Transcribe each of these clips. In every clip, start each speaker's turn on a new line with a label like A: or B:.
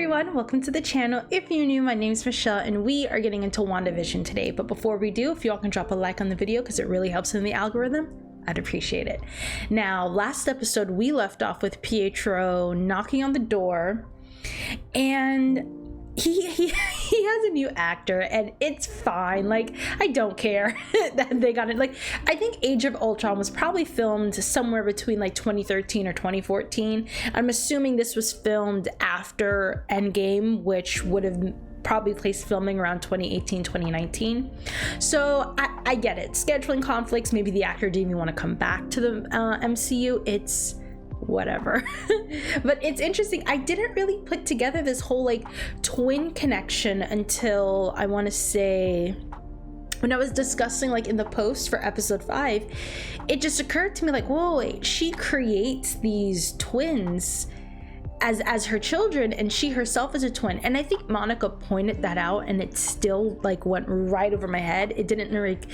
A: everyone, welcome to the channel. If you're new, my name is Michelle and we are getting into WandaVision today. But before we do, if y'all can drop a like on the video because it really helps in the algorithm, I'd appreciate it. Now, last episode we left off with Pietro knocking on the door, and he has a new actor and it's fine. Like, I don't care that they got it. Like, I think Age of Ultron was probably filmed somewhere between like 2013 or 2014. I'm assuming this was filmed after Endgame, which would have probably placed filming around 2018, 2019. So I get it. Scheduling conflicts, maybe the actor didn't even want to come back to the MCU. It's whatever. But it's interesting. I didn't really put together this whole like twin connection until I want to say when I was discussing like in the post for episode 5. It just occurred to me like, whoa, wait, she creates these twins as her children, and she herself is a twin. And I think Monica pointed that out, and it still like went right over my head. It didn't like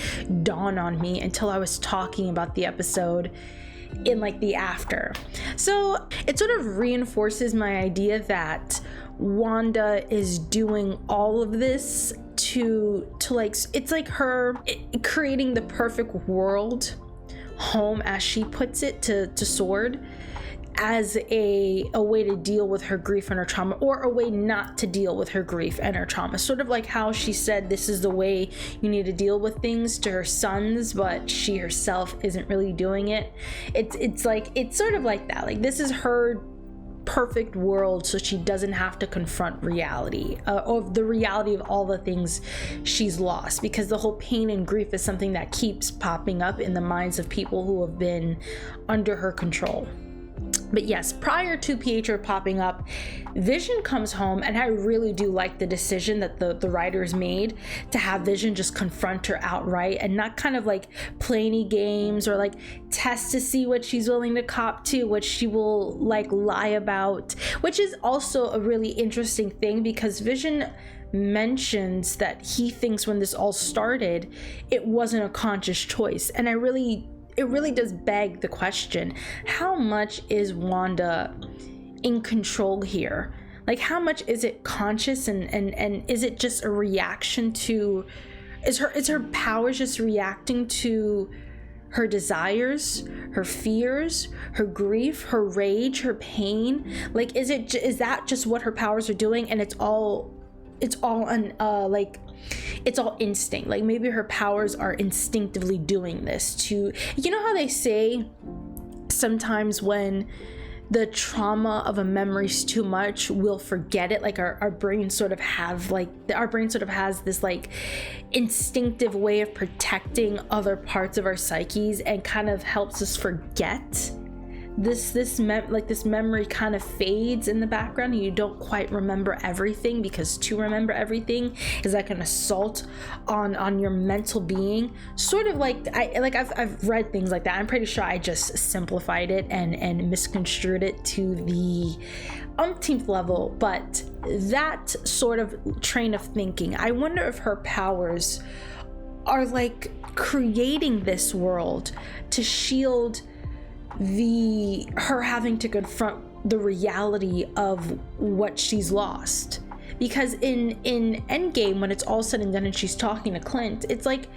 A: dawn on me until I was talking about the episode in like the after. So it sort of reinforces my idea that Wanda is doing all of this to like, it's like her creating the perfect world home, as she puts it, to Sword, as a way to deal with her grief and her trauma, or a way not to deal with her grief and her trauma. Sort of like how she said this is the way you need to deal with things to her sons, but she herself isn't really doing it. It's like, it's sort of like that. Like, this is her perfect world so she doesn't have to confront reality, or the reality of all the things she's lost, because the whole pain and grief is something that keeps popping up in the minds of people who have been under her control. But yes, prior to Pietro popping up, Vision comes home, and I really do like the decision that the writers made to have Vision just confront her outright and not kind of like play any games or like test to see what she's willing to cop to, what she will like lie about, which is also a really interesting thing because Vision mentions that he thinks when this all started, it wasn't a conscious choice. And it really does beg the question, how much is Wanda in control here? Like, how much is it conscious, and is it just a reaction to, is her powers just reacting to her desires, her fears, her grief, her rage, her pain? Like, is that just what her powers are doing, and it's all instinct? Like, maybe her powers are instinctively doing this to, you know how they say sometimes when the trauma of a memory is too much, we'll forget it. Like our brain sort of has this like instinctive way of protecting other parts of our psyches, and kind of helps us forget. This memory kind of fades in the background, and you don't quite remember everything, because to remember everything is like an assault on your mental being. Sort of like I've read things like that. I'm pretty sure I just simplified it and misconstrued it to the umpteenth level, but that sort of train of thinking, I wonder if her powers are like creating this world to shield her having to confront the reality of what she's lost. Because in Endgame, when it's all said and done and she's talking to Clint, it's like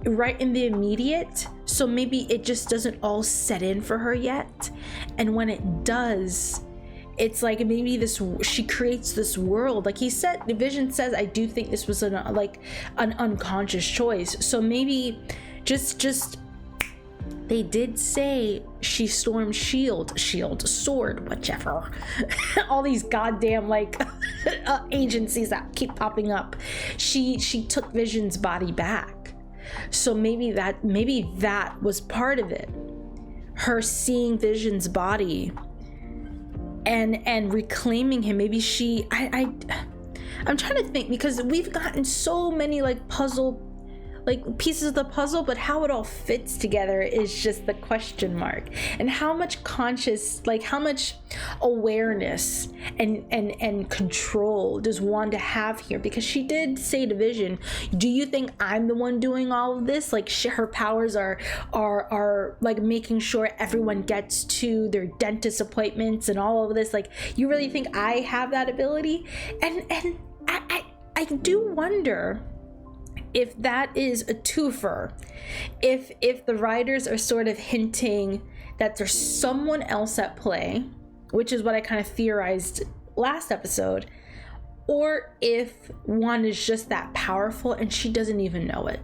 A: right in the immediate, so maybe it just doesn't all set in for her yet, and when it does, it's like maybe she creates this world. Like he said, Vision says, I do think this was an unconscious choice. So maybe just they did say she stormed shield, sword, whichever. All these goddamn like agencies that keep popping up. She took Vision's body back. So maybe that was part of it. Her seeing Vision's body and reclaiming him. Maybe I'm trying to think, because we've gotten so many like puzzle like pieces of the puzzle, but how it all fits together is just the question mark. And how much conscious, like how much awareness and control does Wanda have here? Because she did say to Vision, do you think I'm the one doing all of this? Like her powers are like making sure everyone gets to their dentist appointments and all of this. Like, you really think I have that ability? And I do wonder if that is a twofer, if the writers are sort of hinting that there's someone else at play, which is what I kind of theorized last episode, or if Wanda's just that powerful and she doesn't even know it.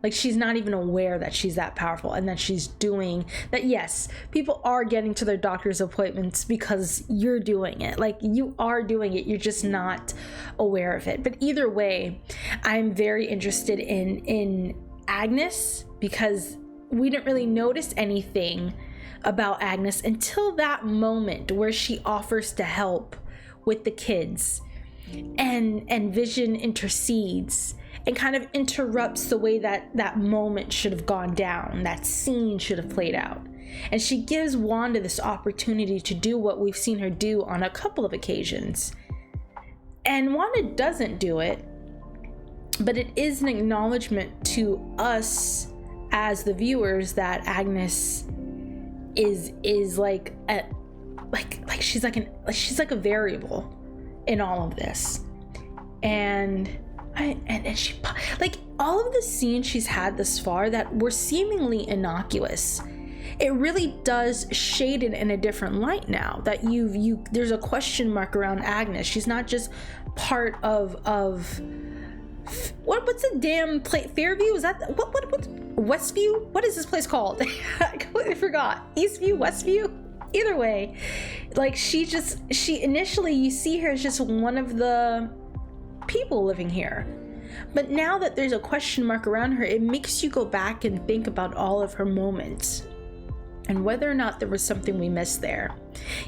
A: Like, she's not even aware that she's that powerful and that she's doing that. Yes, people are getting to their doctor's appointments because you're doing it. Like, you are doing it, you're just not aware of it. But either way, I'm very interested in Agnes, because we didn't really notice anything about Agnes until that moment where she offers to help with the kids, and Vision intercedes and kind of interrupts the way that moment should have gone down, that scene should have played out. And she gives Wanda this opportunity to do what we've seen her do on a couple of occasions. And Wanda doesn't do it, but it is an acknowledgement to us as the viewers that Agnes is like she's like a variable in all of this. And she, like, all of the scenes she's had this far that were seemingly innocuous, it really does shade it in a different light now that there's a question mark around Agnes. She's not just part of what's the damn place? Fairview? Is that what Westview? What is this place called? I completely forgot. Eastview, Westview? Either way, like, she initially, you see her as just one of the people living here, but now that there's a question mark around her, it makes you go back and think about all of her moments and whether or not there was something we missed there.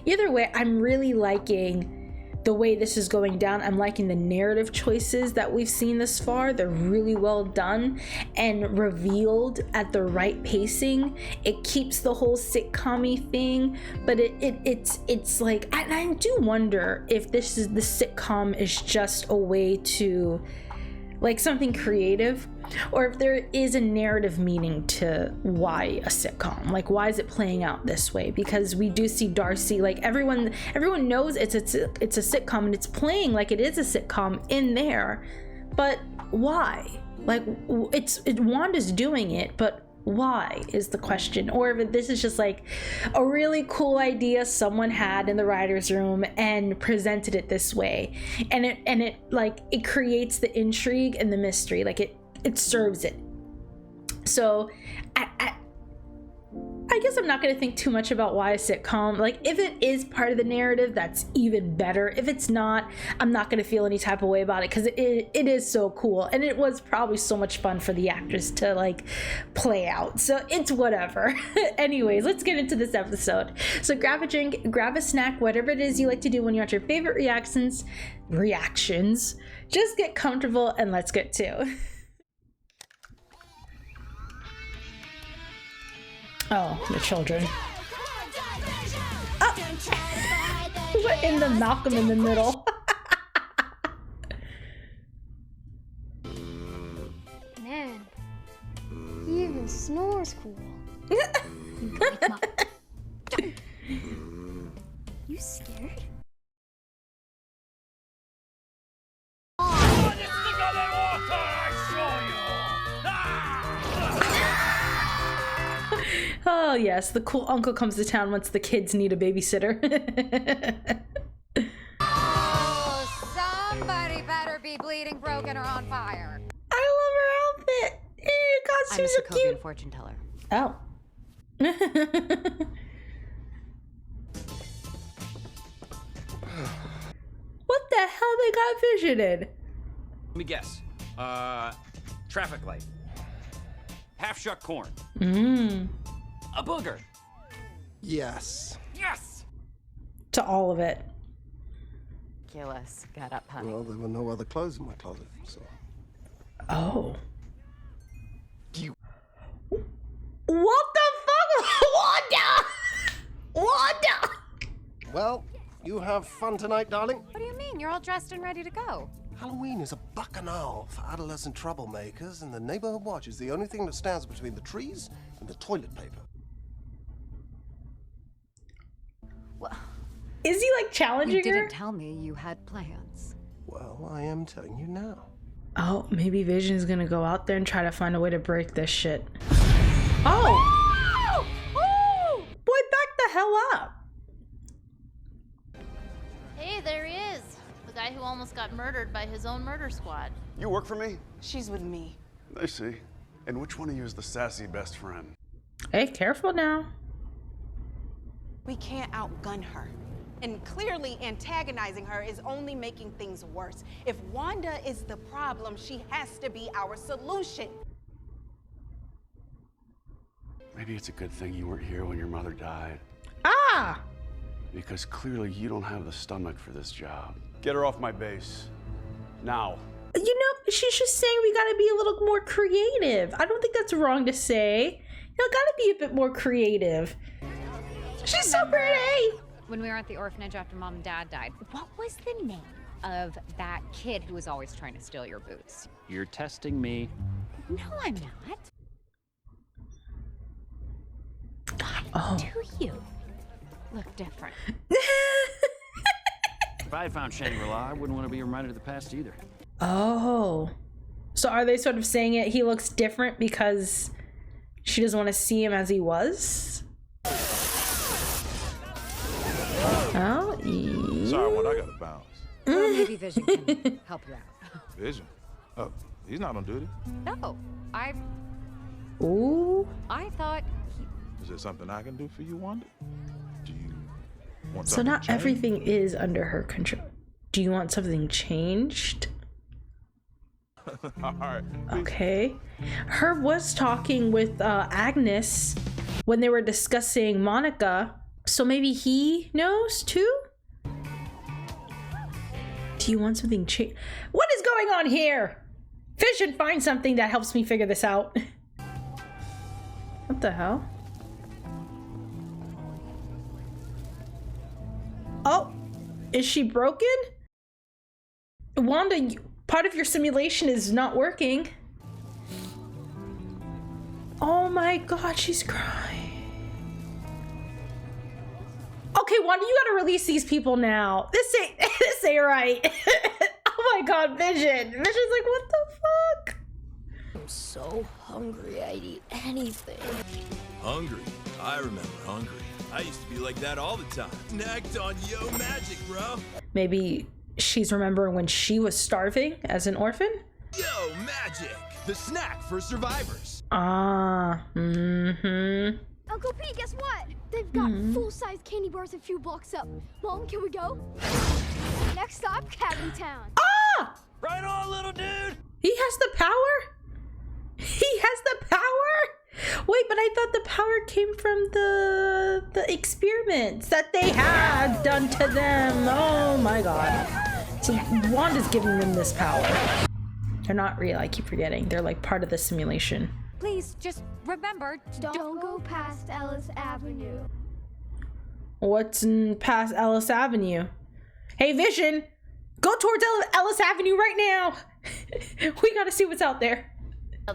A: Either way, I'm really liking the way this is going down. I'm liking the narrative choices that we've seen this far. They're really well done and revealed at the right pacing. It keeps the whole sitcom-y thing, but it's like, I do wonder if the sitcom is just a way to, like, something creative, or if there is a narrative meaning to why a sitcom. Like, why is it playing out this way? Because we do see Darcy, like, everyone knows it's a sitcom and it's playing like it is a sitcom in there, but why? Like, Wanda's doing it, but why is the question? Or if this is just like a really cool idea someone had in the writer's room and presented it this way, and it creates the intrigue and the mystery, like it serves it. So I guess I'm not going to think too much about why a sitcom. Like, if it is part of the narrative, that's even better. If it's not, I'm not going to feel any type of way about it, because it is so cool, and it was probably so much fun for the actors to, like, play out. So it's whatever. Anyways, let's get into this episode. So grab a drink, grab a snack, whatever it is you like to do when you watch your favorite reactions. Just get comfortable and let's get to. Oh, the children. Oh! We're in the Malcolm in the middle.
B: Man, he even snores cool. You scared?
A: Oh yes, the cool uncle comes to town once the kids need a babysitter.
C: Oh, somebody better be bleeding, broken, or on fire.
A: I love her outfit. Your costume's so cute.
C: I'm a Sokovian fortune teller.
A: Oh. What the hell they got Vision in?
D: Let me guess. Traffic light. Half-shuck corn. A booger.
E: Yes.
D: Yes!
A: To all of it.
C: Kill us. Got up, honey.
E: Well, there were no other clothes in my closet, so.
A: Oh.
E: You.
A: What the fuck? Wanda! Wanda!
E: Well, you have fun tonight, darling.
C: What do you mean? You're all dressed and ready to go.
E: Halloween is a bacchanal for adolescent troublemakers, and the neighborhood watch is the only thing that stands between the trees and the toilet paper.
C: Well,
A: Is he like challenging
C: you didn't
A: her?
C: tell me you had plans.
E: Well, I am telling you now.
A: Oh, maybe Vision's gonna go out there and try to find a way to break this shit. Oh! Oh! Boy, back the hell up.
F: Hey, there he is. The guy who almost got murdered by his own murder squad.
G: You work for me?
H: She's with me.
G: I see. And which one of you is the sassy best friend?
A: Hey, careful now.
H: We can't outgun her. And clearly antagonizing her is only making things worse. If Wanda is the problem, she has to be our solution.
G: Maybe it's a good thing you weren't here when your mother died.
A: Ah!
G: Because clearly you don't have the stomach for this job. Get her off my base. Now.
A: You know, she's just saying we gotta be a little more creative. I don't think that's wrong to say. You gotta be a bit more creative. She's so pretty!
C: When we were at the orphanage after Mom and Dad died, what was the name of that kid who was always trying to steal your boots?
D: You're testing me.
C: No, I'm not.
A: Oh.
C: Do you look different?
D: If I had found Shangri-La, I wouldn't want to be reminded of the past either.
A: Oh. So are they sort of saying it? He looks different because she doesn't want to see him as he was? Oh,
I: Sorry, what I gotta bounce.
C: Well, maybe Vision can help you out.
I: Vision? Oh, he's not on duty.
C: No,
A: Ooh.
C: I thought
I: Is there something I can do for you, Wanda? Do you want
A: So
I: something
A: not
I: changed?
A: everything is under her control. Do you want something changed?
I: All right.
A: Okay. Herb was talking with Agnes when they were discussing Monica. So maybe he knows too? Do you want something changed? What is going on here? Vision, find something that helps me figure this out. What the hell? Oh, is she broken? Wanda, part of your simulation is not working. Oh my god, she's crying. Okay, Wanda, you gotta release these people now. This ain't right. Oh my god, Vision. Vision's like, what the fuck?
J: I'm so hungry, I'd eat anything.
K: Hungry? I remember hungry. I used to be like that all the time. Snacked on Yo Magic, bro.
A: Maybe she's remembering when she was starving as an orphan?
K: Yo Magic, the snack for survivors.
A: Ah,
B: Uncle Pete, guess what? They've got full-size candy bars a few blocks up. Mom, can we go? Next stop, Cavity Town.
A: Ah!
K: Right on, little dude.
A: He has the power? He has the power? Wait, but I thought the power came from the experiments that they had done to them. Oh my god. So Wanda's giving them this power. They're not real, I keep forgetting. They're like part of the simulation.
C: please just remember.
B: Don't go past Ellis Avenue.
A: What's past Ellis Avenue? Hey, Vision, go towards Ellis Avenue right now. We gotta see what's out there.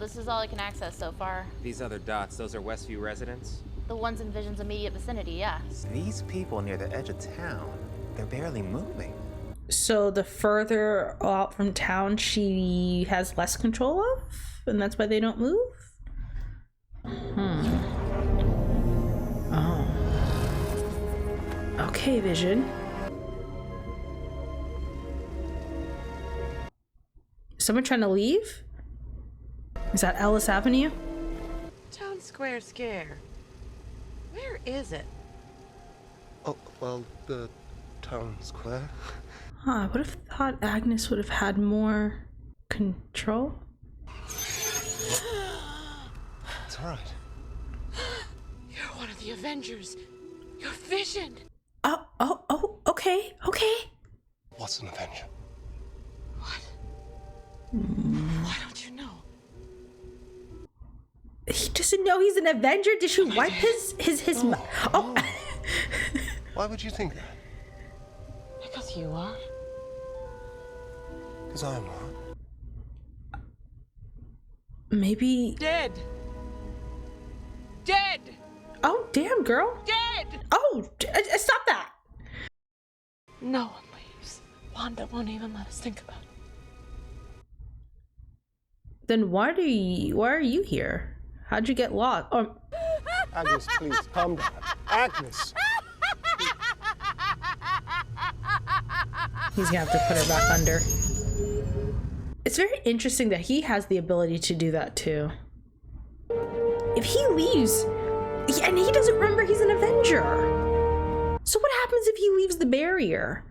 F: This is all I can access so far.
L: These other dots, those are Westview residents?
F: The ones in Vision's immediate vicinity, yeah.
L: These people near the edge of town, they're barely moving.
A: So the further out from town she has less control of, and that's why they don't move? Oh. Okay, Vision. Someone trying to leave? Is that Ellis Avenue?
H: Town Square Scare. Where is it?
E: Oh, well, the town square.
A: I would have thought Agnes would have had more control.
E: It's all right.
H: You're one of the Avengers. You're Vision.
A: Oh, okay.
E: What's an Avenger?
H: What? Why don't you know?
A: doesn't know he's an Avenger? Did she wipe his mouth? Oh.
E: Why would you think that?
H: Because you are.
E: Because I'm not.
A: Maybe.
H: Dead. Dead.
A: Oh, damn, girl.
H: Dead.
A: Oh, stop that.
J: No one leaves. Wanda won't even let us think about it.
A: Then why are you here? How'd you get lost? Oh.
E: Agnes, please, calm down. Agnes!
A: He's gonna have to put her back under. It's very interesting that he has the ability to do that too. If he leaves, and he doesn't remember he's an Avenger. So what happens if he leaves the barrier?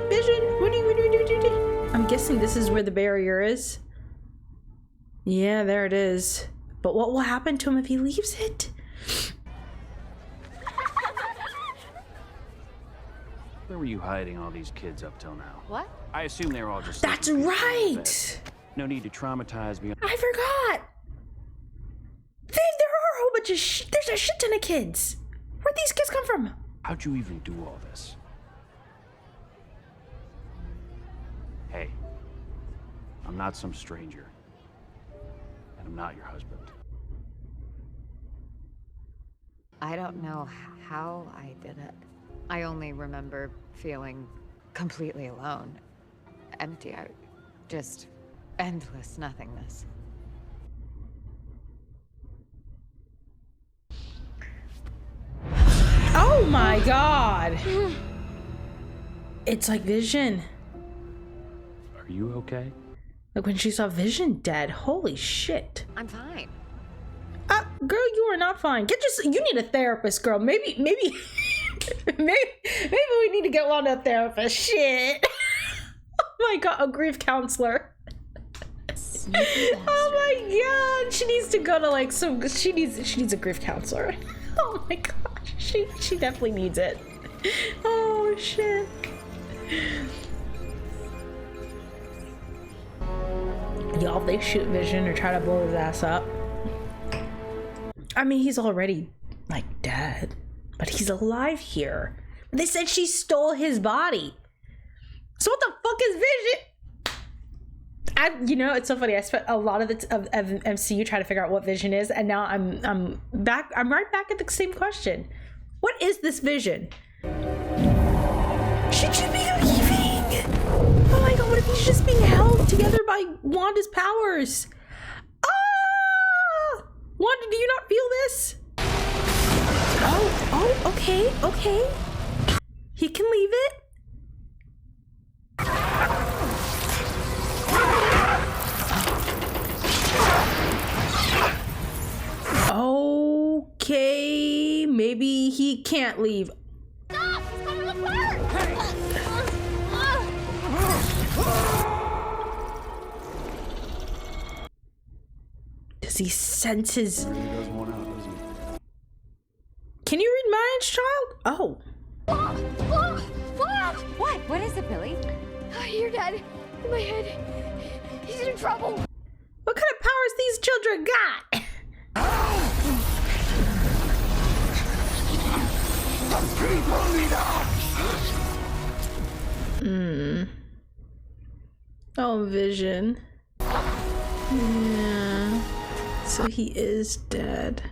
A: Vision, what do you? I'm guessing this is where the barrier is. Yeah, there it is. But what will happen to him if he leaves it?
D: Where were you hiding all these kids up till now?
C: What?
D: I assume they were all just.
A: That's right.
D: No need to traumatize me.
A: I forgot. There are a whole bunch of there's a shit ton of kids. Where'd these kids come from?
D: How'd you even do all this? Hey, I'm not some stranger. And I'm not your husband.
C: I don't know how I did it. I only remember feeling completely alone. Empty. Just endless nothingness.
A: Oh my god. It's like Vision.
D: Are you okay?
A: Like when she saw Vision dead. Holy shit.
C: I'm fine.
A: Girl, you are not fine. You need a therapist, girl. Maybe maybe we need to get one a therapist. Shit. Oh my god, a grief counselor. Oh my god, she needs to go to like she needs a grief counselor. Oh my gosh, she definitely needs it. Oh shit. Y'all, if they shoot Vision or try to blow his ass up, I mean, he's already like dead, but he's alive here. They said she stole his body. So what the fuck is Vision? You know, it's so funny. I spent a lot of MCU trying to figure out what Vision is, and now I'm back. I'm right back at the same question. What is this Vision? Should you be leaving? Oh my god, what if he's just being held together by Wanda's powers? Ah! Wanda, do you not feel this? Oh, okay. He can leave it. Okay, maybe he can't leave.
B: Stop! He's coming apart!
A: Does he sense his...
G: He does one out, doesn't he?
A: Can you read minds, child? Oh.
C: What? What is it, Billy?
B: Your dad, in my head. He's in trouble.
A: What kind of powers these children got? Oh, Vision. Yeah. So he is dead.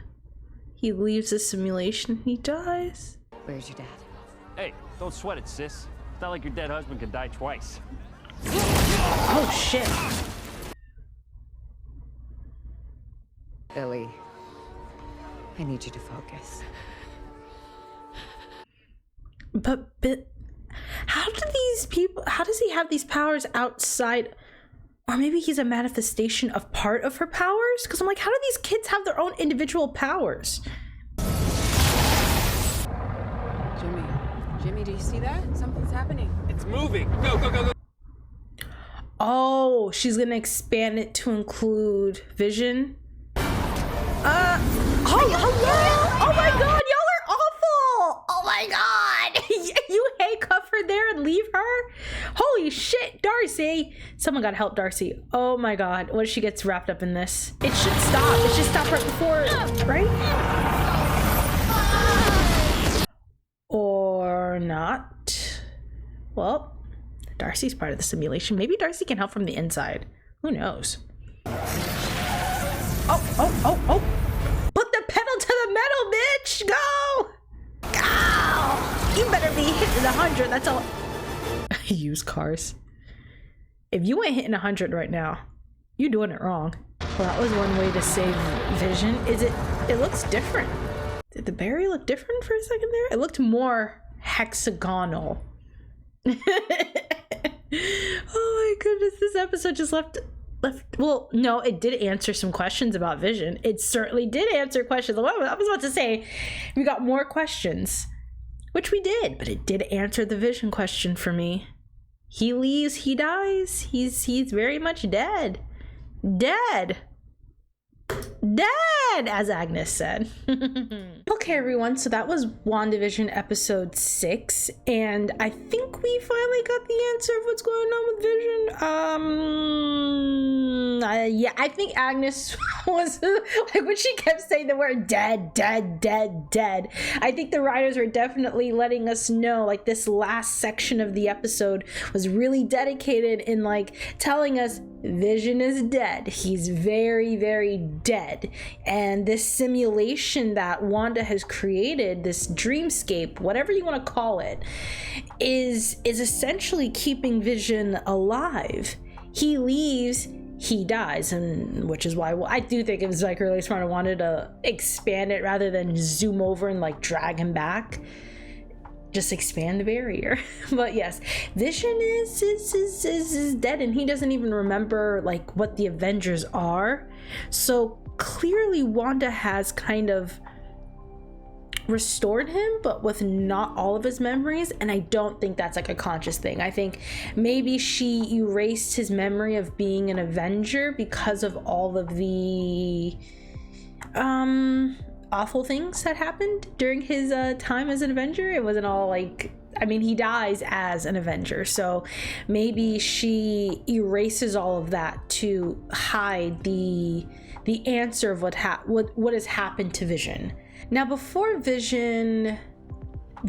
A: He leaves the simulation, he dies.
C: Where's your dad?
D: Hey, don't sweat it, sis. It's not like your dead husband can die twice.
A: Oh, shit.
C: Billy, I need you to focus.
A: But how does he have these powers outside? Or maybe he's a manifestation of part of her powers? Because I'm like, how do these kids have their own individual powers?
H: Jimmy, do you see that? Something's happening.
K: It's moving. Go.
A: Oh, she's gonna expand it to include Vision. Hello? Oh my god, y'all are awful! Oh my god! You handcuff her there and leave her? Holy shit, Darcy, say someone gotta help Darcy. Oh my god, what if she gets wrapped up in this? It should stop. It should stop right before, right? Or not. Well, Darcy's part of the simulation. Maybe Darcy can help from the inside. Who knows? Oh. Put the pedal to the metal, bitch! Go! Go! You better be hitting 100, that's all. Used cars. If you ain't hitting 100 right now, you doing it wrong. Well, that was one way to save Vision. It looks different. Did the barrier look different for a second there? It looked more hexagonal. Oh my goodness, this episode just left. Well, no, it did answer some questions about Vision. It certainly did answer questions. I was about to say, we got more questions, which we did, but it did answer the Vision question for me. He leaves, he dies. He's very much dead. Dead, as Agnes said. Okay, everyone, so that was WandaVision episode 6, and I think we finally got the answer of what's going on with Vision. Yeah, I think Agnes was like, when she kept saying the word dead. I think the writers were definitely letting us know, like, this last section of the episode was really dedicated in like telling us Vision is dead. He's very, very dead. And this simulation that Wanda has created, this dreamscape, whatever you want to call it, is essentially keeping Vision alive. He leaves, he dies, and which is why I do think it was like really smart. I wanted to expand it rather than zoom over and like drag him back. Just expand the barrier. But yes, Vision is dead, and he doesn't even remember like what the Avengers are. So clearly Wanda has kind of restored him, but with not all of his memories, and I don't think that's like a conscious thing. I think maybe she erased his memory of being an Avenger because of all of the awful things that happened during his time as an Avenger. It wasn't all like, I mean, he dies as an Avenger, so maybe she erases all of that to hide the answer of what has happened to Vision. Now, before Vision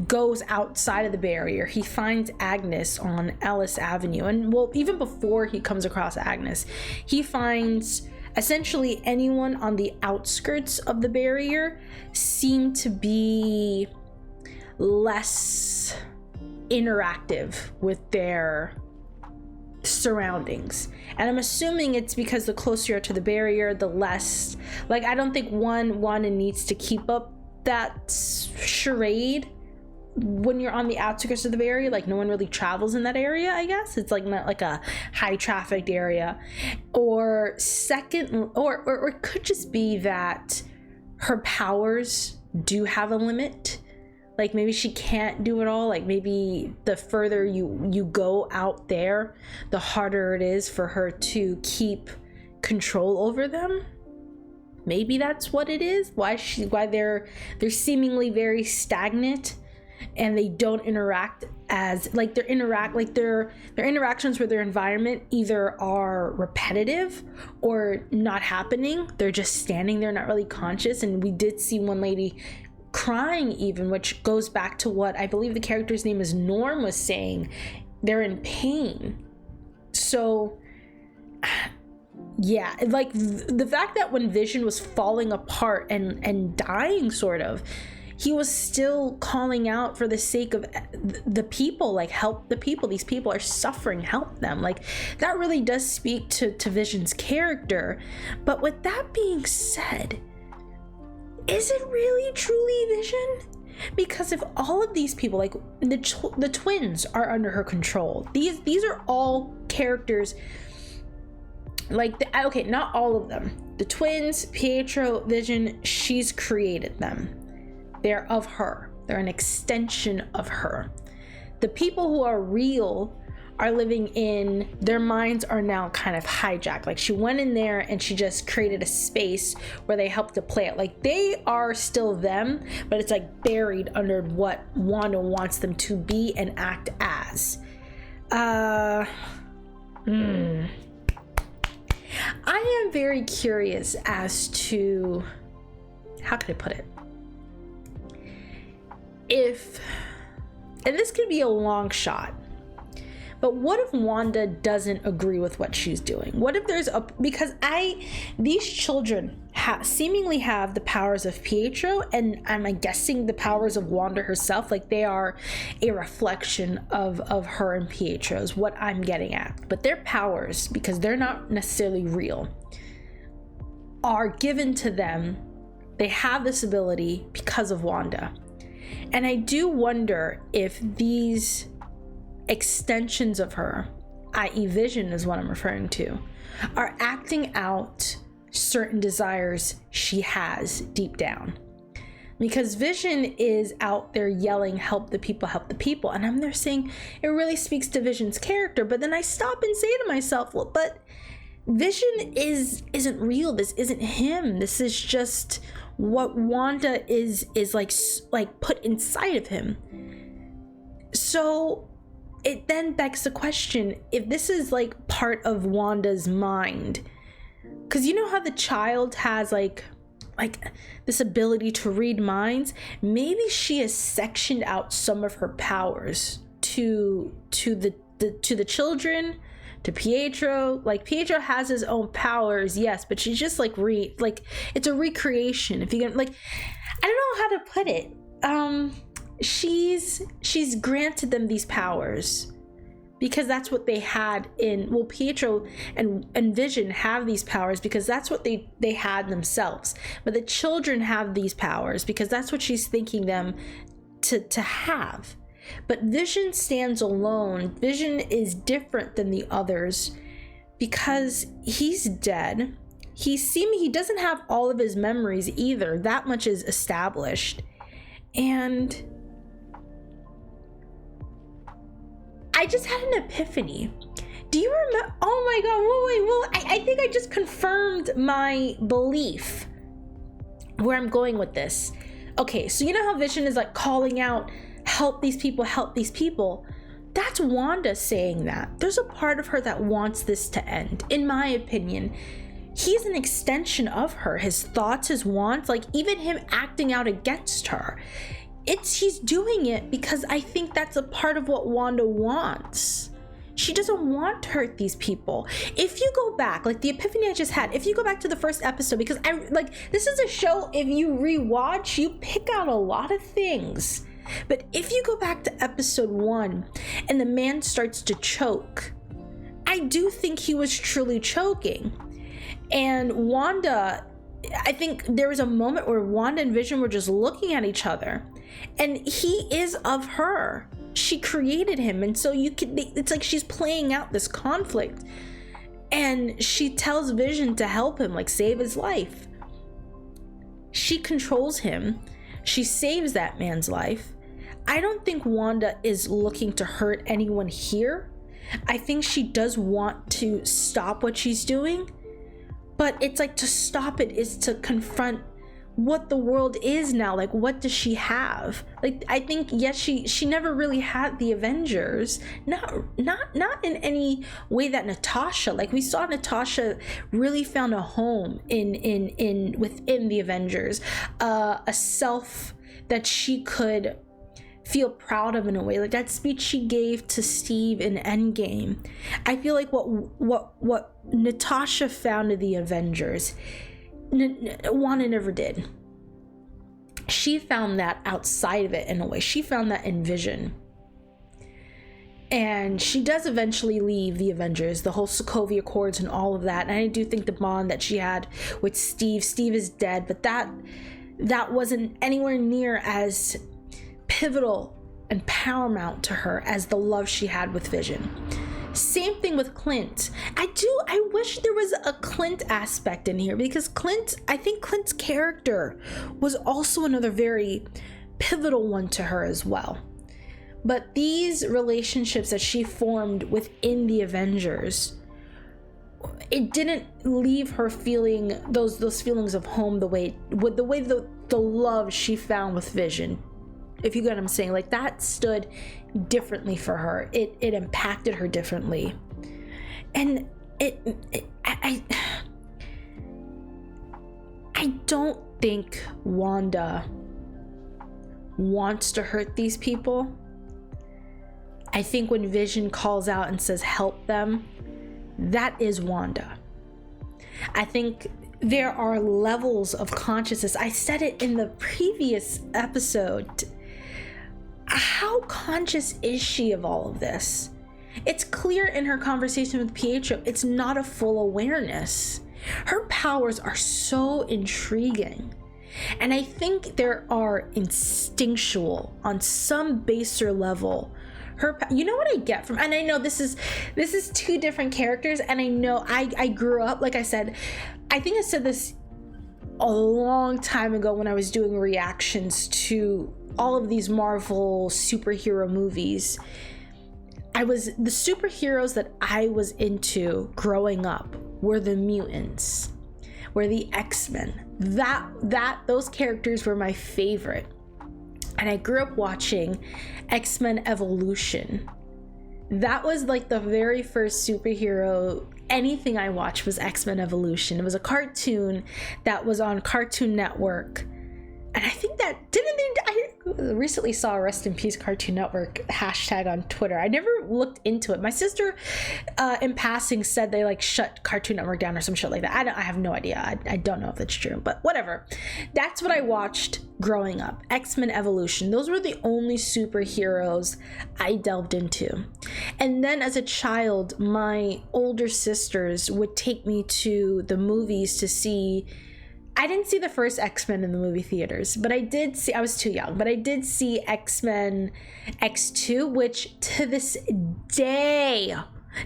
A: goes outside of the barrier, he finds Agnes on Ellis Avenue, and well, even before he comes across Agnes, he finds essentially anyone on the outskirts of the barrier seem to be less interactive with their surroundings, and I'm assuming it's because the closer you are to the barrier, the less, like, I don't think Wanda needs to keep up that charade when you're on the outskirts of the barrier. Like, no one really travels in that area. I guess it's like not like a high trafficked area, or second, or it could just be that her powers do have a limit. Like, maybe she can't do it all. Like, maybe the further you go out there, the harder it is for her to keep control over them. Maybe that's what it is. Why they're seemingly very stagnant, and they don't interact as like their interactions with their environment either are repetitive or not happening. They're just standing there, not really conscious. And we did see one lady crying even, which goes back to what I believe the character's name is Norm was saying. They're in pain. So yeah, like the fact that when Vision was falling apart and dying, sort of, he was still calling out for the sake of the people, like, help the people. These people are suffering, help them. Like, that really does speak to Vision's character. But with that being said, is it really truly Vision? Because if all of these people, like the twins, are under her control, these are all characters, like, okay, not all of them. The twins, Pietro, Vision, she's created them. They're of her. They're an extension of her. The people who are real are living in, their minds are now kind of hijacked. Like, she went in there and she just created a space where they helped to play it. Like, they are still them, but it's like buried under what Wanda wants them to be and act as. I am very curious as to, how can I put it? If, and this could be a long shot, but what if Wanda doesn't agree with what she's doing? What if there's a, because these children seemingly have the powers of Pietro, and I'm guessing the powers of Wanda herself, like they are a reflection of her and Pietro's, what I'm getting at. But their powers, because they're not necessarily real, are given to them. They have this ability because of Wanda. And I do wonder if these extensions of her, i.e. Vision is what I'm referring to, are acting out certain desires she has deep down. Because Vision is out there yelling, help the people, and I'm there saying it really speaks to Vision's character. But then I stop and say to myself, well, but Vision isn't real. This isn't him. This is just what Wanda is like put inside of him. So it then begs the question, if this is like part of Wanda's mind, because you know how the child has like this ability to read minds, maybe she has sectioned out some of her powers to the children, to Pietro. Like Pietro has his own powers, yes, but she's just like it's a recreation. If you can, like, I don't know how to put it. She's granted them these powers because that's what they had in, well, Pietro and Vision have these powers because that's what they had themselves. But the children have these powers because that's what she's thinking them to have. But Vision stands alone. Vision is different than the others because he's dead. He doesn't have all of his memories either. That much is established. And I just had an epiphany. Do you remember? Oh my God, wait, I think I just confirmed my belief where I'm going with this. Okay, so you know how Vision is like calling out, help these people. That's Wanda saying that. There's a part of her that wants this to end. In my opinion, he's an extension of her. His thoughts, his wants, like even him acting out against her. He's doing it because I think that's a part of what Wanda wants. She doesn't want to hurt these people. If you go back, like the epiphany I just had, if you go back to the first episode, because this is a show, if you rewatch, you pick out a lot of things. But if you go back to episode 1 and the man starts to choke, I do think he was truly choking. And Wanda, I think there was a moment where Wanda and Vision were just looking at each other, and he is of her. She created him, and so it's like she's playing out this conflict, and she tells Vision to help him, like save his life. She controls him. She saves that man's life. I don't think Wanda is looking to hurt anyone here. I think she does want to stop what she's doing, but it's like to stop it is to confront what the world is now. Like, what does she have? Like, I think, yes, she never really had the Avengers. Not in any way that Natasha, like we saw Natasha really found a home within the Avengers, a self that she could feel proud of in a way. Like that speech she gave to Steve in Endgame. I feel like what Natasha found in the Avengers, Wanda never did. She found that outside of it in a way. She found that in Vision. And she does eventually leave the Avengers, the whole Sokovia Accords and all of that. And I do think the bond that she had with Steve is dead, but that wasn't anywhere near as pivotal and paramount to her as the love she had with Vision. Same thing with Clint. I wish there was a Clint aspect in here, because I think Clint's character was also another very pivotal one to her as well. But these relationships that she formed within the Avengers, it didn't leave her feeling those feelings of home the way the love she found with Vision. If you get what I'm saying, like that stood differently for her. It impacted her differently. And I don't think Wanda wants to hurt these people. I think when Vision calls out and says help them, that is Wanda. I think there are levels of consciousness. I said it in the previous episode. How conscious is she of all of this? It's clear in her conversation with Pietro, it's not a full awareness. Her powers are so intriguing. And I think there are instinctual, on some baser level, you know what I get from, and I know this is two different characters, and I know I grew up, like I said, I think I said this a long time ago when I was doing reactions to all of these Marvel superhero movies. The superheroes that I was into growing up were the mutants, were the X-Men. Those characters were my favorite. And I grew up watching X-Men Evolution. That was like the very first superhero anything I watched was X-Men Evolution. It was a cartoon that was on Cartoon Network. And I think that I recently saw a Rest in Peace Cartoon Network hashtag on Twitter. I never looked into it. My sister, in passing, said they like shut Cartoon Network down or some shit like that. I have no idea. I don't know if it's true, but whatever. That's what I watched growing up. X-Men Evolution. Those were the only superheroes I delved into. And then as a child, my older sisters would take me to the movies to see. I didn't see the first X-Men in the movie theaters, but I did see, I was too young, but I did see X-Men X2, which to this day,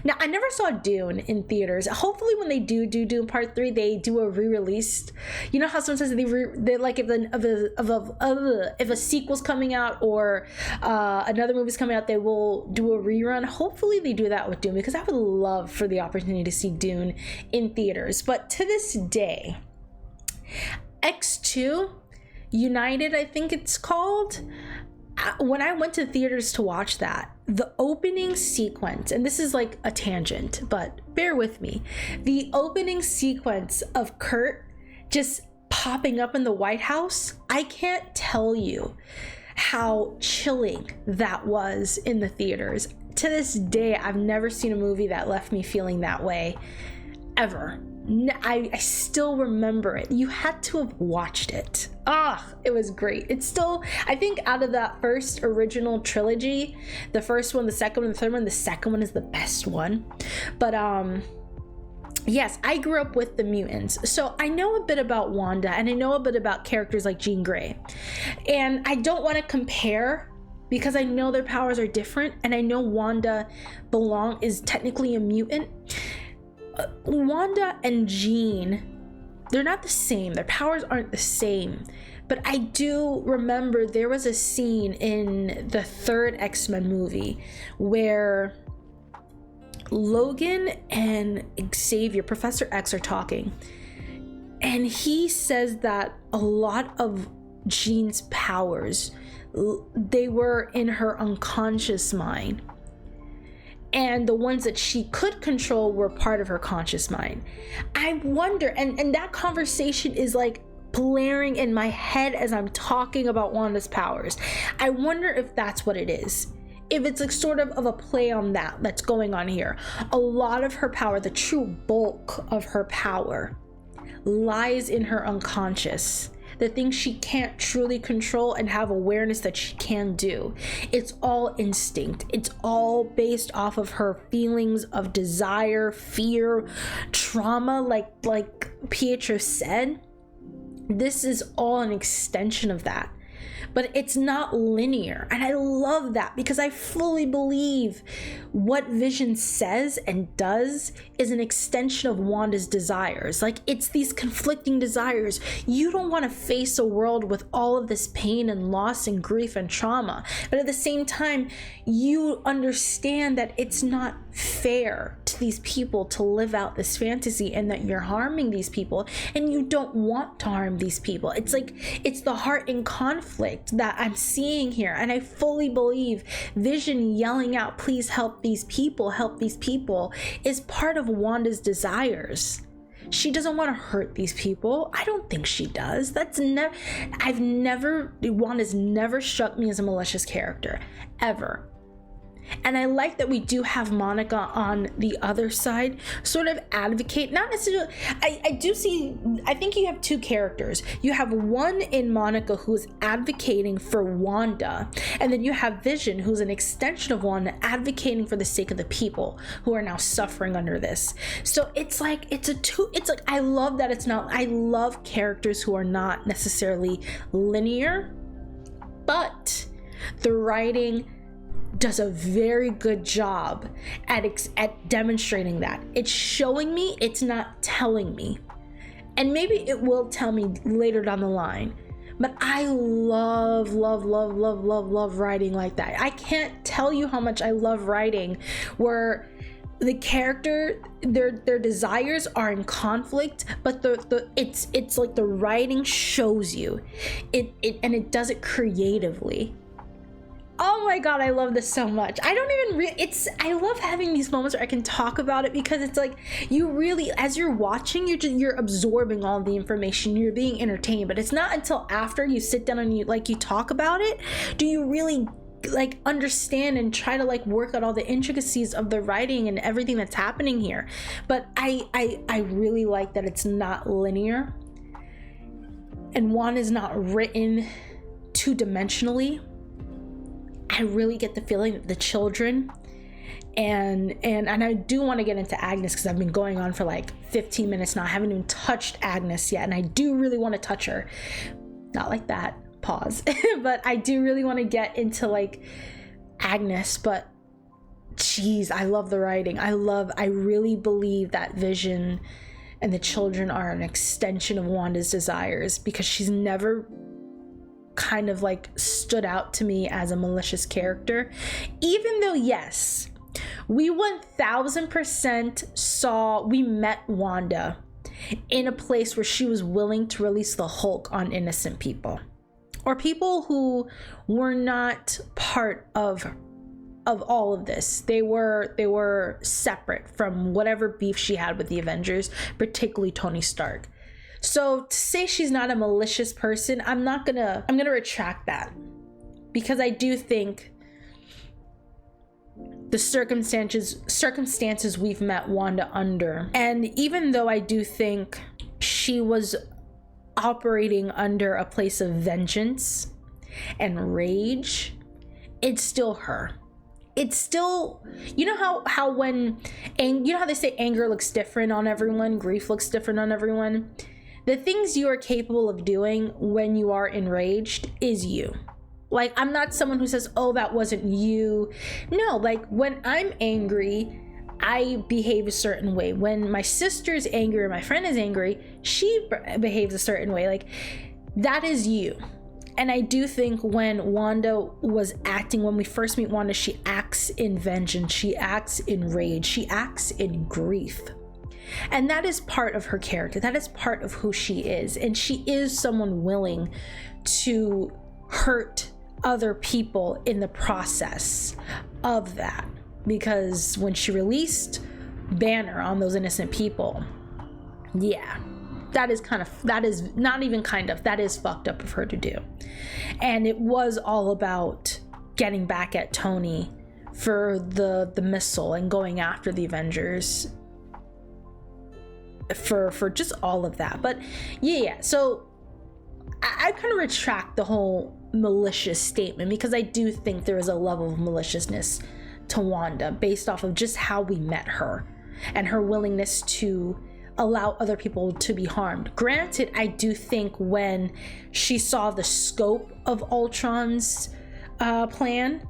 A: now I never saw Dune in theaters. Hopefully when they do Dune Part 3, they do a re-released. You know how sometimes they like if a sequel's coming out or another movie's coming out, they will do a rerun. Hopefully they do that with Dune, because I would love for the opportunity to see Dune in theaters. But to this day, X2 United, I think it's called. When I went to theaters to watch that, the opening sequence, and this is like a tangent, but bear with me. The opening sequence of Kurt just popping up in the White House, I can't tell you how chilling that was in the theaters. To this day, I've never seen a movie that left me feeling that way, ever. I still remember it. You had to have watched it. It was great. It's still, I think out of that first original trilogy, the first one, the second one, the third one, the second one is the best one. But yes, I grew up with the mutants, so I know a bit about Wanda, and I know a bit about characters like Jean Grey. And I don't want to compare, because I know their powers are different, and I know Wanda is technically a mutant. Wanda and Jean, they're not the same. Their powers aren't the same. But I do remember there was a scene in the third X-Men movie where Logan and Xavier, Professor X, are talking. And he says that a lot of Jean's powers, they were in her unconscious mind. And the ones that she could control were part of her conscious mind. I wonder, and that conversation is like blaring in my head as I'm talking about Wanda's powers. I wonder if that's what it is. If it's like sort of a play on that's going on here. A lot of her power, the true bulk of her power, lies in her unconscious. The things she can't truly control and have awareness that she can do. It's all instinct. It's all based off of her feelings of desire, fear, trauma, like Pietro said. This is all an extension of that. But it's not linear, and I love that, because I fully believe what Vision says and does is an extension of Wanda's desires. Like, it's these conflicting desires. You don't want to face a world with all of this pain and loss and grief and trauma, but at the same time, you understand that it's not fair to these people to live out this fantasy, and that you're harming these people and you don't want to harm these people. It's like, it's the heart in conflict that I'm seeing here. And I fully believe Vision yelling out, please help these people, is part of Wanda's desires. She doesn't want to hurt these people. I don't think she does. Wanda's never struck me as a malicious character, ever. And I like that we do have Monica on the other side, sort of advocate, not necessarily, I think you have two characters. You have one in Monica who's advocating for Wanda, and then you have Vision, who's an extension of Wanda, advocating for the sake of the people who are now suffering under this. So it's like, I love that it's not, I love characters who are not necessarily linear, but the writing does a very good job at demonstrating that. It's showing me, it's not telling me. And maybe it will tell me later down the line. But I love writing like that. I can't tell you how much I love writing where the character, their desires are in conflict, but it's like the writing shows you it and it does it creatively. Oh my god, I love this so much. I love having these moments where I can talk about it, because it's like, you really, as you're watching, you're absorbing all the information, you're being entertained, but it's not until after you sit down and you talk about it, do you really understand and try to work out all the intricacies of the writing and everything that's happening here. But I really like that it's not linear, and one is not written two-dimensionally. I really get the feeling that the children and I do want to get into Agnes, because I've been going on for 15 minutes now. I haven't even touched Agnes yet, and I do really want to touch her. Not like that, pause. But I do really want to get into Agnes. But geez, I love the writing. I really believe that Vision and the children are an extension of Wanda's desires, because she's never kind of stood out to me as a malicious character, even though, yes, we 1000% we met Wanda in a place where she was willing to release the Hulk on innocent people, or people who were not part of all of this. They were separate from whatever beef she had with the Avengers, particularly Tony Stark. So to say she's not a malicious person, I'm gonna retract that, because I do think the circumstances we've met Wanda under, and even though I do think she was operating under a place of vengeance and rage, it's still her. It's still, you know how they say anger looks different on everyone, grief looks different on everyone. The things you are capable of doing when you are enraged is you. I'm not someone who says, oh, that wasn't you. No, when I'm angry, I behave a certain way. When my sister's angry or my friend is angry, she behaves a certain way. That is you. And I do think when Wanda was acting, when we first meet Wanda, she acts in vengeance, she acts in rage, she acts in grief. And that is part of her character. That is part of who she is. And she is someone willing to hurt other people in the process of that. Because when she released Banner on those innocent people, yeah, that is fucked up of her to do. And it was all about getting back at Tony for the missile and going after the Avengers for just all of that. But yeah, so I kind of retract the whole malicious statement, because I do think there is a level of maliciousness to Wanda based off of just how we met her and her willingness to allow other people to be harmed. Granted, I do think when she saw the scope of Ultron's plan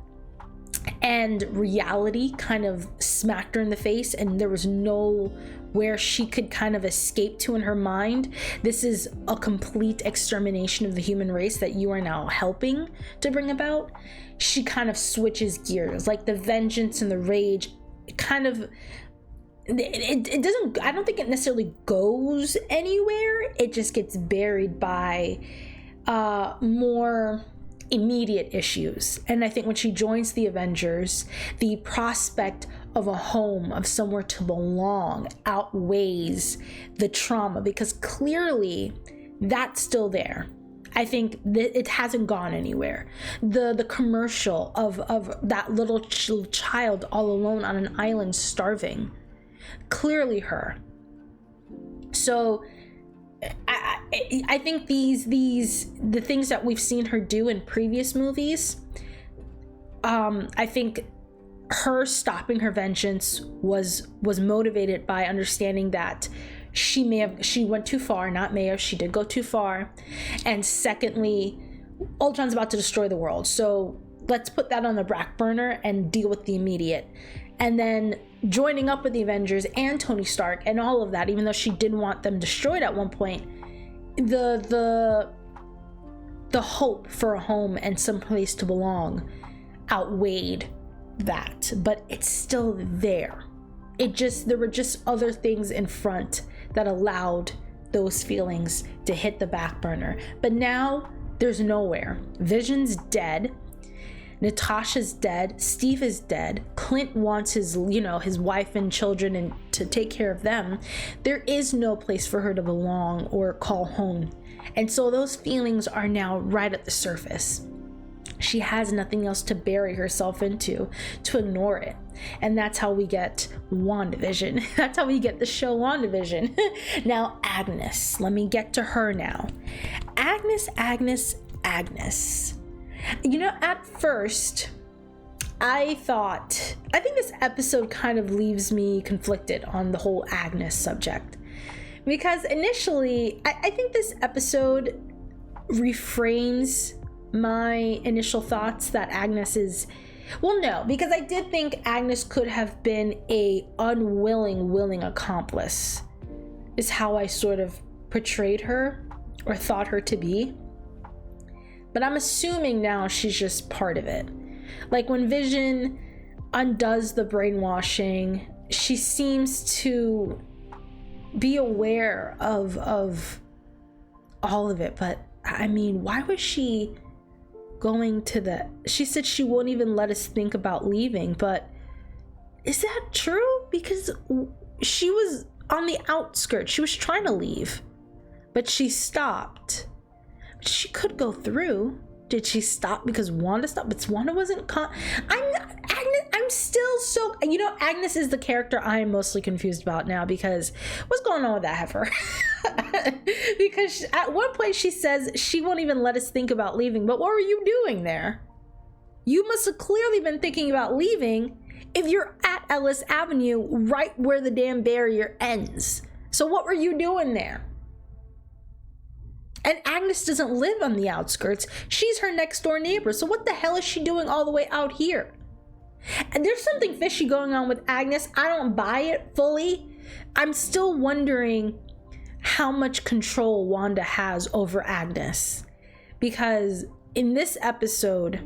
A: and reality kind of smacked her in the face, and there was no where she could kind of escape to in her mind, this is a complete extermination of the human race that you are now helping to bring about, she kind of switches gears. The vengeance and the rage kind of, it doesn't, I don't think it necessarily goes anywhere. It just gets buried by more immediate issues. And I think when she joins the Avengers, the prospect of a home, of somewhere to belong, outweighs the trauma, because clearly that's still there. I think that it hasn't gone anywhere. The commercial of that little child all alone on an island starving, clearly her. So I think the things that we've seen her do in previous movies, I think her stopping her vengeance was motivated by understanding that she went too far. Not may have, she did go too far. And secondly, Ultron's about to destroy the world, so let's put that on the back burner and deal with the immediate. And then joining up with the Avengers and Tony Stark and all of that, even though she didn't want them destroyed at one point, the hope for a home and some place to belong outweighed that. But it's still there. There were just other things in front that allowed those feelings to hit the back burner. But now there's nowhere. Vision's dead. Natasha's dead. Steve is dead. Clint wants his wife and children and to take care of them. There is no place for her to belong or call home. And so those feelings are now right at the surface. She has nothing else to bury herself into, to ignore it. And that's how we get WandaVision. That's how we get the show WandaVision. Now, Agnes. Let me get to her now. Agnes. You know, at first, I think this episode kind of leaves me conflicted on the whole Agnes subject. Because initially, I think this episode reframes my initial thoughts that Agnes is, well, no, because I did think Agnes could have been a willing accomplice, is how I sort of portrayed her or thought her to be. But I'm assuming now she's just part of it. Like when Vision undoes the brainwashing, she seems to be aware of all of it. But I mean, why was she going to she said she won't even let us think about leaving, but is that true? Because she was on the outskirts. She was trying to leave, but she stopped. She could go through. Did she stop because Wanda stopped? But Wanda wasn't I'm still so, Agnes is the character I am mostly confused about now, because what's going on with that heifer? Because at one point she says she won't even let us think about leaving, but what were you doing there? You must have clearly been thinking about leaving if you're at Ellis Avenue, right where the damn barrier ends. So what were you doing there? And Agnes doesn't live on the outskirts. She's her next door neighbor. So what the hell is she doing all the way out here? And there's something fishy going on with Agnes. I don't buy it fully. I'm still wondering how much control Wanda has over Agnes. Because in this episode,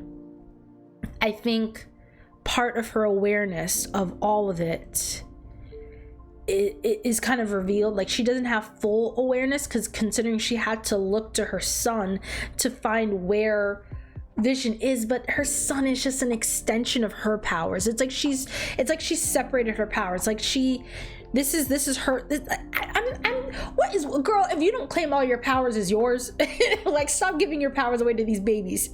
A: I think part of her awareness of all of it is kind of revealed. Like, she doesn't have full awareness, because considering she had to look to her son to find where Vision is, but her son is just an extension of her powers. It's like she's separated her powers. Like this is her. What is, girl, if you don't claim all your powers as yours, like, stop giving your powers away to these babies.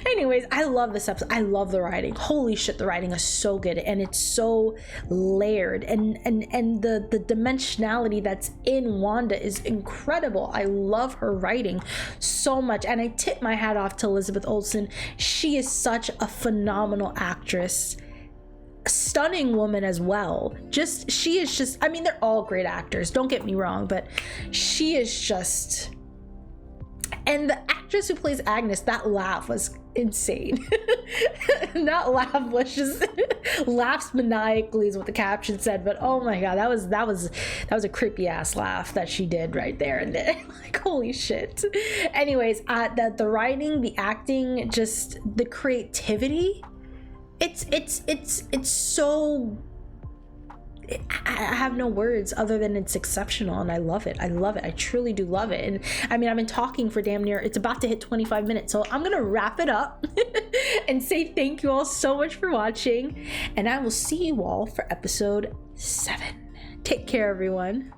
A: Anyways, I love this episode. I love the writing. Holy shit, the writing is so good, and it's so layered, and the dimensionality that's in Wanda is incredible. I love her writing so much, and I tip my hat off to Elizabeth Olsen. She is such a phenomenal actress. Stunning woman as well. She is just, I mean, they're all great actors, don't get me wrong, but she is just, and the actress who plays Agnes, that laugh was insane. That laugh was just laughs maniacally is what the caption said, but oh my god, that was a creepy ass laugh that she did right there and then. Like, holy shit. Anyways, the writing, the acting, just the creativity, it's so I have no words other than it's exceptional, and I love it. I love it. I truly do love it. And I mean, I've been talking for damn near, it's about to hit 25 minutes, so I'm gonna wrap it up and say thank you all so much for watching, and I will see you all for episode 7. Take care, everyone.